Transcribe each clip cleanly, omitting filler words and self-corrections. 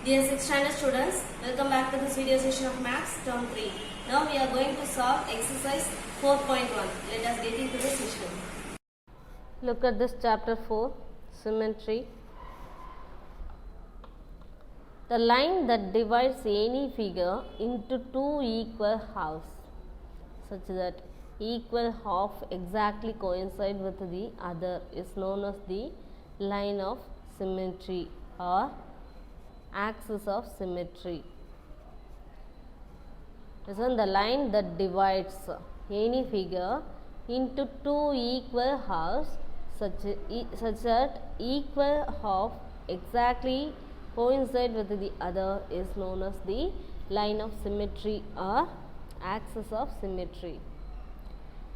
Dear 6th standard students, welcome back to this video session of Maths Term 3. Now we are going to solve exercise 4.1. Let us get into the session. Look at this chapter 4, symmetry. The line that divides any figure into two equal halves such that equal half exactly coincide with the other is known as the line of symmetry or axis of symmetry. Listen, the line that divides any figure into two equal halves such that equal half exactly coincide with the other is known as the line of symmetry or axis of symmetry.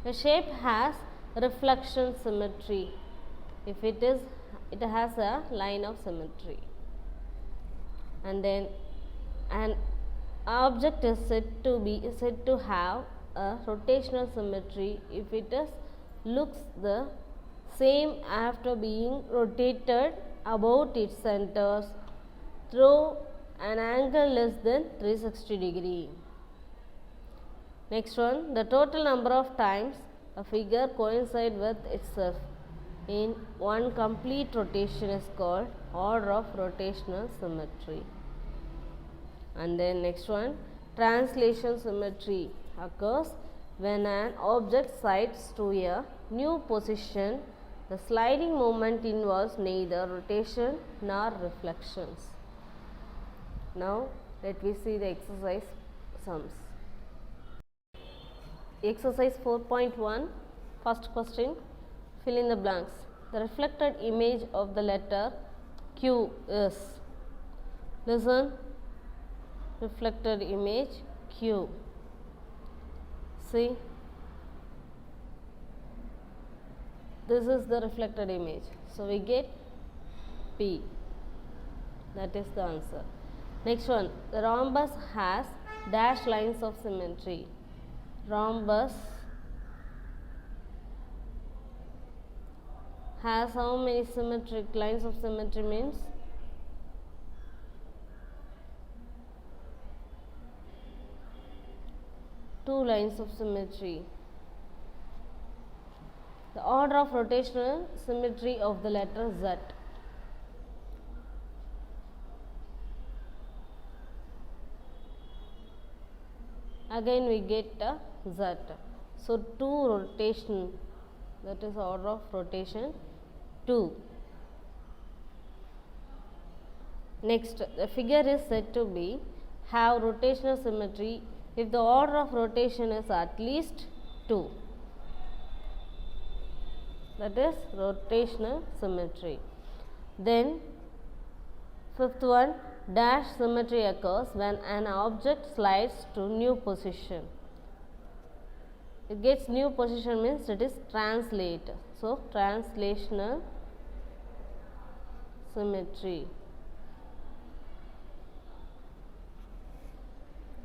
The shape has reflection symmetry if it has a line of symmetry. And then an object is said to have a rotational symmetry if it looks the same after being rotated about its centers through an angle less than 360 degree. Next one, the total number of times a figure coincides with itself in one complete rotation is called order of rotational symmetry. And then next one, translation symmetry occurs when an object slides to a new position. The sliding moment involves neither rotation nor reflections. Now let me see the exercise sums. Exercise 4.1, first question, fill in the blanks. The reflected image of the letter Q is, listen, reflected image Q. See, this is the reflected image. So we get P. That is the answer. Next one, the rhombus has dash lines of symmetry. Rhombus has how many symmetric lines of symmetry means? Two lines of symmetry. The order of rotational symmetry of the letter Z. Again we get a Z. So 2 rotation, that is order of rotation 2. Next, the figure is said to be have rotational symmetry if the order of rotation is at least 2. That is rotational symmetry. Then fifth one, dash symmetry occurs when an object slides to new position. It gets new position means it is translate. So translational symmetry.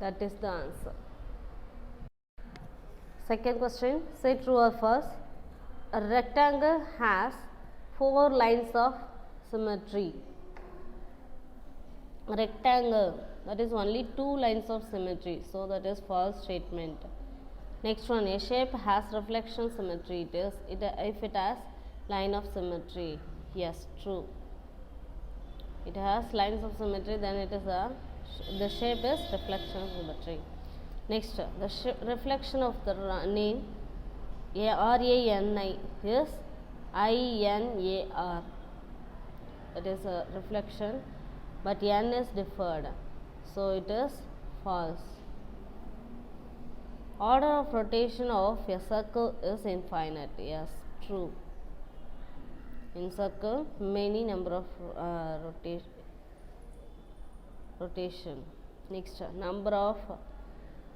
That is the answer. Second question, say true or false. A rectangle has 4 lines of symmetry. A rectangle, that is only 2 lines of symmetry. So that is false statement. Next one, a shape has reflection symmetry. If it has line of symmetry. Yes, true. It has lines of symmetry, then it is the shape is reflection symmetry. Next, the reflection of the name RANI is INAR. It is a reflection, but N is deferred, so it is false. Order of rotation of a circle is infinite. Yes, true. In circle, many number of rotation. Next, number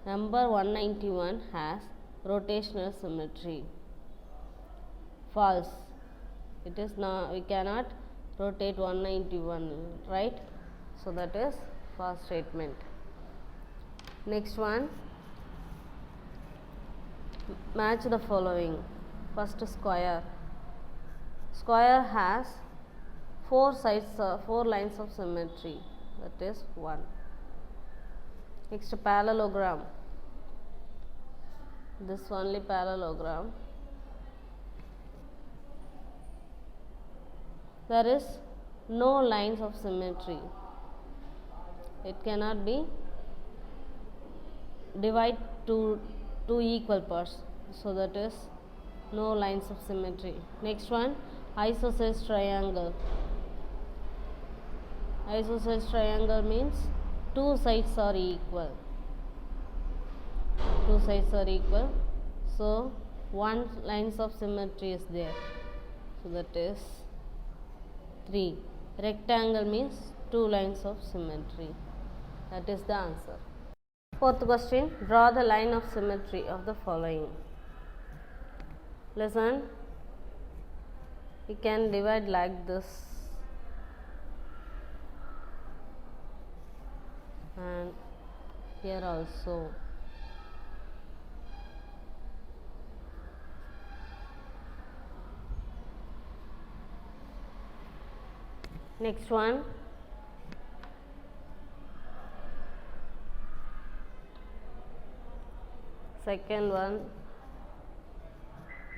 191 has rotational symmetry. False. It is not. We cannot rotate 191, right? So that is false statement. Next one, match the following. First, square. Square has 4 sides, 4 lines of symmetry. that is 1. Next, parallelogram. This only parallelogram. There is no lines of symmetry. It cannot be divided to two equal parts, so that is no lines of symmetry. Next one, isosceles triangle. Isosceles triangle means two sides are equal. Two sides are equal, so one lines of symmetry is there, so that is 3. Rectangle means two lines of symmetry. That is the answer. Fourth question, draw the line of symmetry of the following. Listen, you can divide like this, and here also. Next one, second one,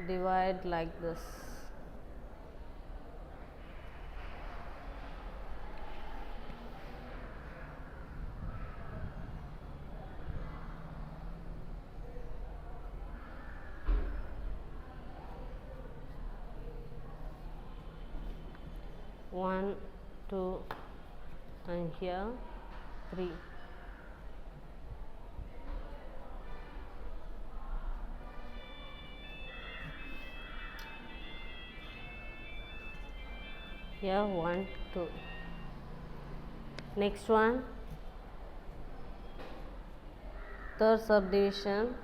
divide like this. One, two, and here 3. Here 1, 2. Next one, third subdivision.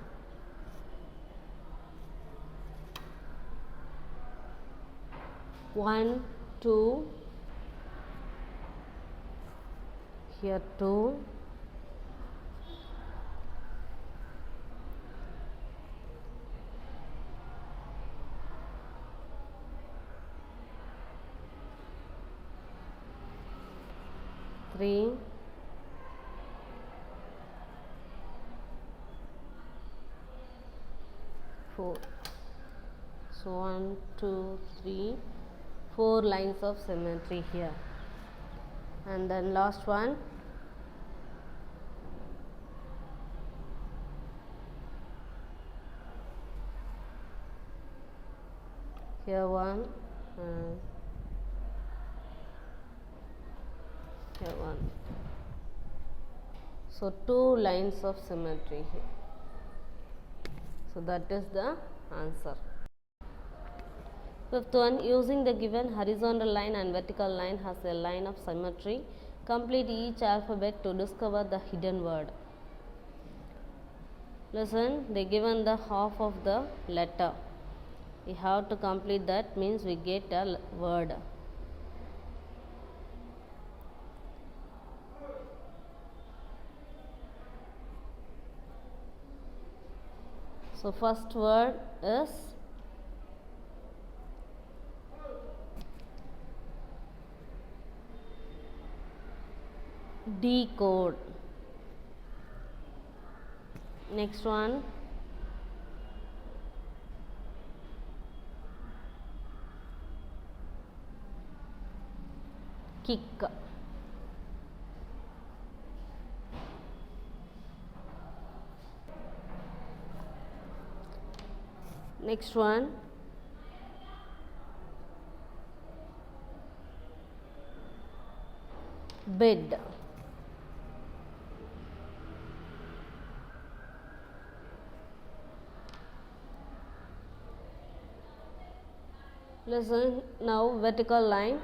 One, 2, here 2, three, 4. So 1, 2, 3, 4 lines of symmetry here. And then last one, here 1, and here 1. So 2 lines of symmetry here. So that is the answer. Fifth one, using the given horizontal line and vertical line as a line of symmetry, complete each alphabet to discover the hidden word. Listen, they given the half of the letter. We have to complete that, means we get a word. So first word is decode. Next one, kick. Next one, bed. Listen, now vertical line.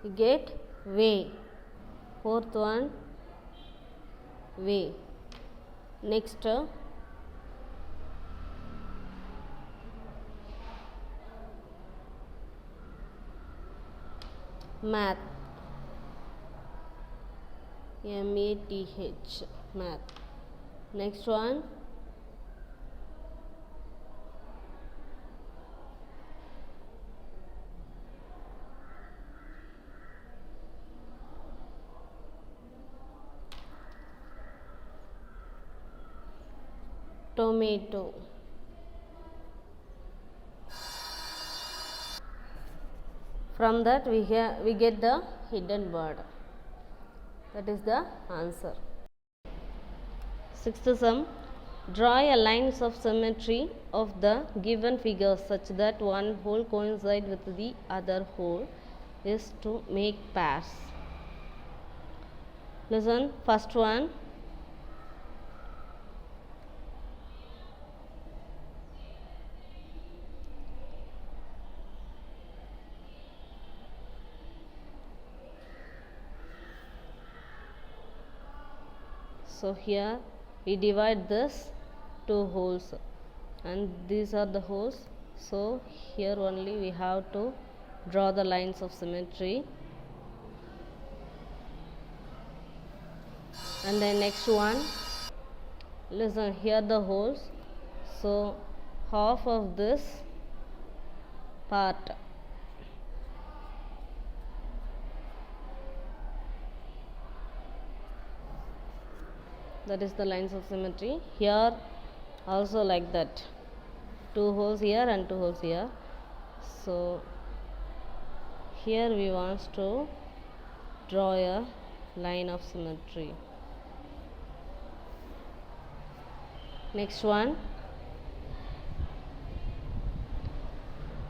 You get way. Fourth one, way. Next, math. M-A-T-H, math. Next one, tomato. From that we get the hidden word. That is the answer. Sixth sum. Draw a lines of symmetry of the given figures such that one whole coincide with the other whole is to make pairs. Listen, first one. So here we divide this two holes and these are the holes. So here only we have to draw the lines of symmetry. And then next one, listen, here the holes. So half of this part that is the lines of symmetry. Here also like that, two holes here and two holes here. So here we want to draw a line of symmetry. Next one,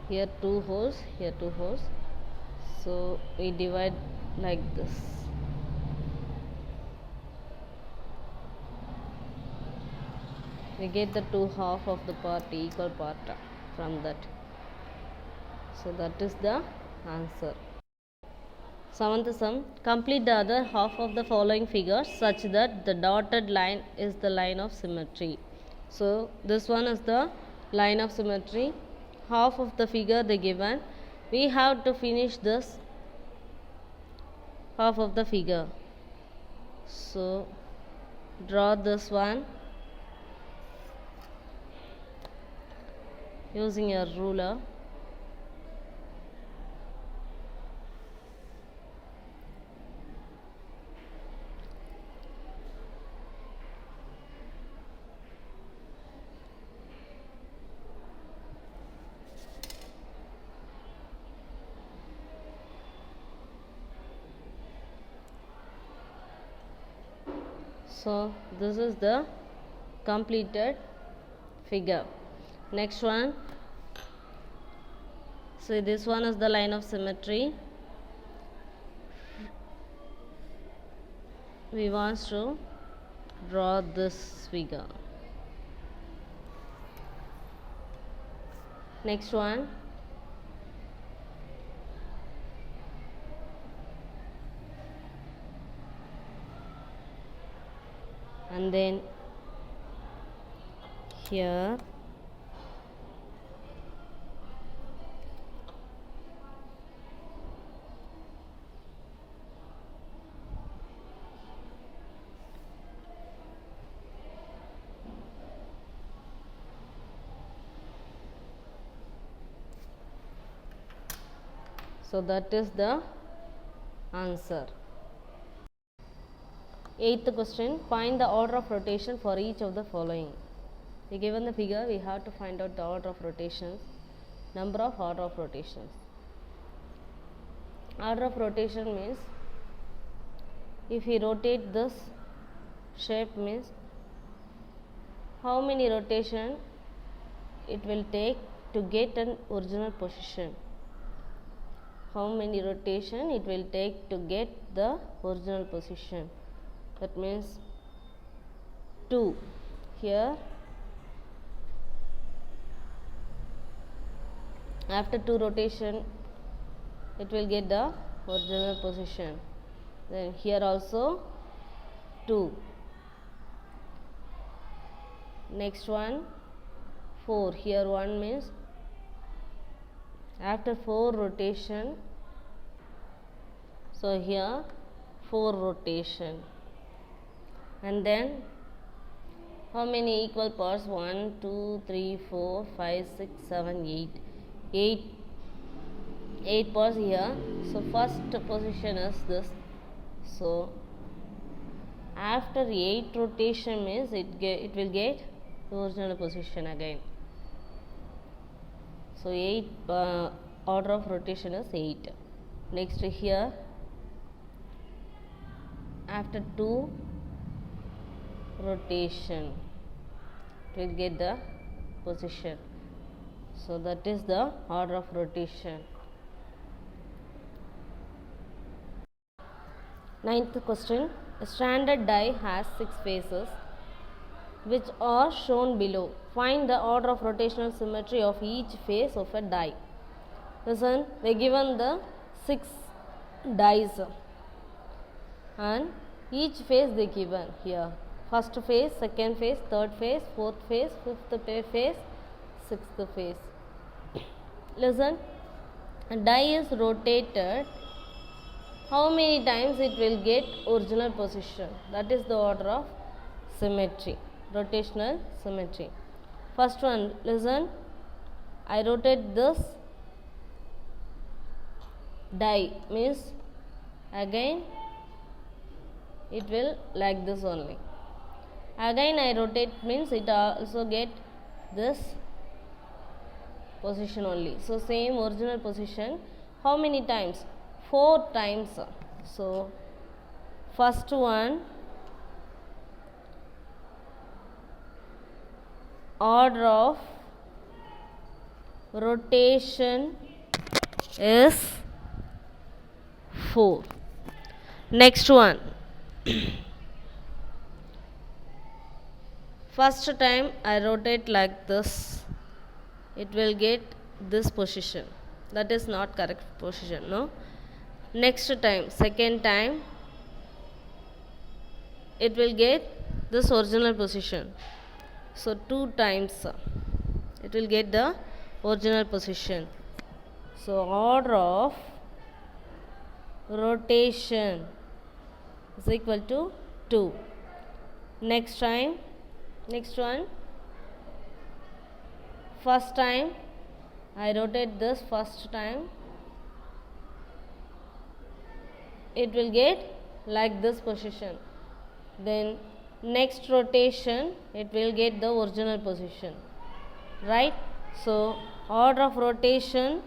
here two holes, here two holes. So we divide like this. We get the two half of the part, equal part from that. So that is the answer. Seventh sum. Complete the other half of the following figures such that the dotted line is the line of symmetry. So this one is the line of symmetry. Half of the figure they given. We have to finish this half of the figure. So draw this one using a ruler. So this is the completed figure. Next one. So this one is the line of symmetry. We want to draw this figure. Next one. And then here so that is the answer. Eighth question, find the order of rotation for each of the following. We given the figure, we have to find out the order of rotations, number of order of rotations. Order of rotation means if we rotate this shape means how many rotation it will take to get an original position. How many rotation it will take to get the original position. That means 2. Here after 2 rotation it will get the original position. Then here also 2. Next one 4. Here 1 means after 4 rotation. So here 4 rotation. And then how many equal parts? 1, 2, 3, 4, 5, 6, 7, 8. 8 parts here. So first position is this. So after 8 rotation means it will get original position again. So 8 order of rotation is 8. Next here, after 2 rotation, we will get the position. So that is the order of rotation. Ninth question. A standard die has 6 faces which are shown below. Find the order of rotational symmetry of each face of a die. Listen, they given the 6 dies and each face they given here. First phase, second phase, third phase, fourth phase, fifth phase, sixth phase. Listen, a die is rotated. How many times it will get original position? That is the order of symmetry, rotational symmetry. First one, listen, I rotate this die, means again it will like this only. Again I rotate, means it also get this position only. So same original position. How many times? 4 times. So first one, order of rotation is 4. Next one, first time I rotate like this, it will get this position. That is not correct position, no. Next time, second time, it will get this original position. So 2 times it will get the original position. So order of rotation is equal to 2. Next time, next one, first time I rotate this first time, it will get like this position. Then next rotation it will get the original position, right? So order of rotation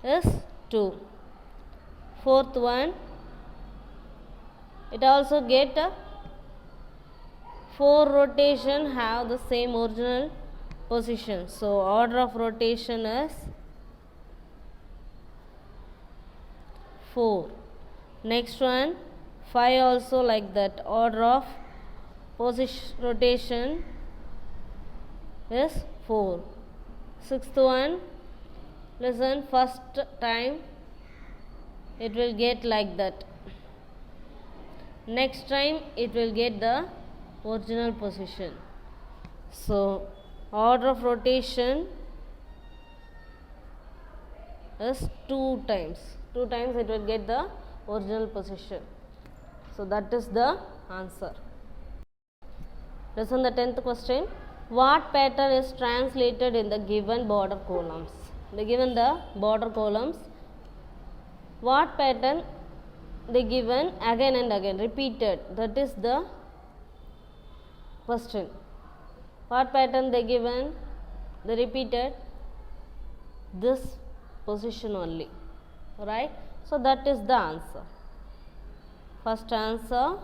is 2. Fourth one, it also get 4 rotation have the same original position. So order of rotation is 4. Next one, 5 also like that. Order of rotation is 4. Sixth one, listen, first time it will get like that. Next time it will get the original position. So order of rotation is 2 times. 2 times it will get the original position. So that is the answer. Listen the 10th question. What pattern is translated in the given border columns? They given the border columns. What pattern they given again and again repeated? That is the question. What pattern they given? They repeated this position only, right? So that is the answer. First answer,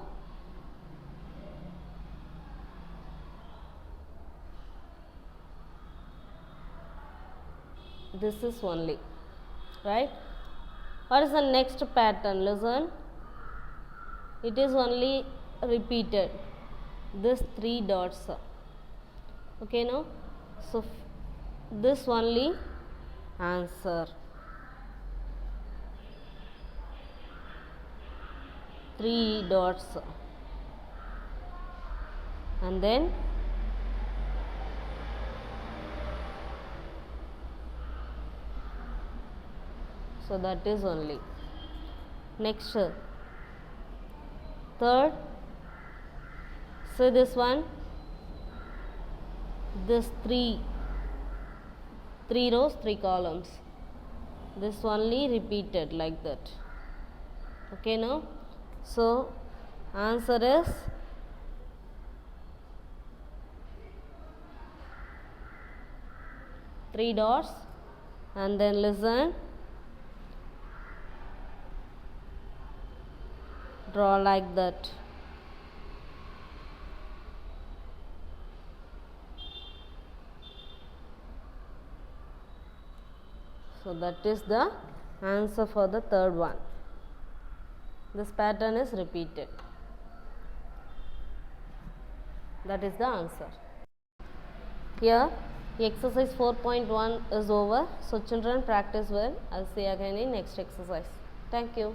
this is only, right? What is the next pattern? Listen, it is only repeated this 3 dots. Okay, no? So this only answer. 3 dots and then so that is only. Next, third, so this one, this 3 rows 3 columns, this only repeated like that. Okay, no? So Answer is three dots, and then listen. Draw like that. So that is the answer for the third one. This pattern is repeated. That is the answer. Here exercise 4.1 is over. So children, practice well. I'll see you again in next exercise. Thank you.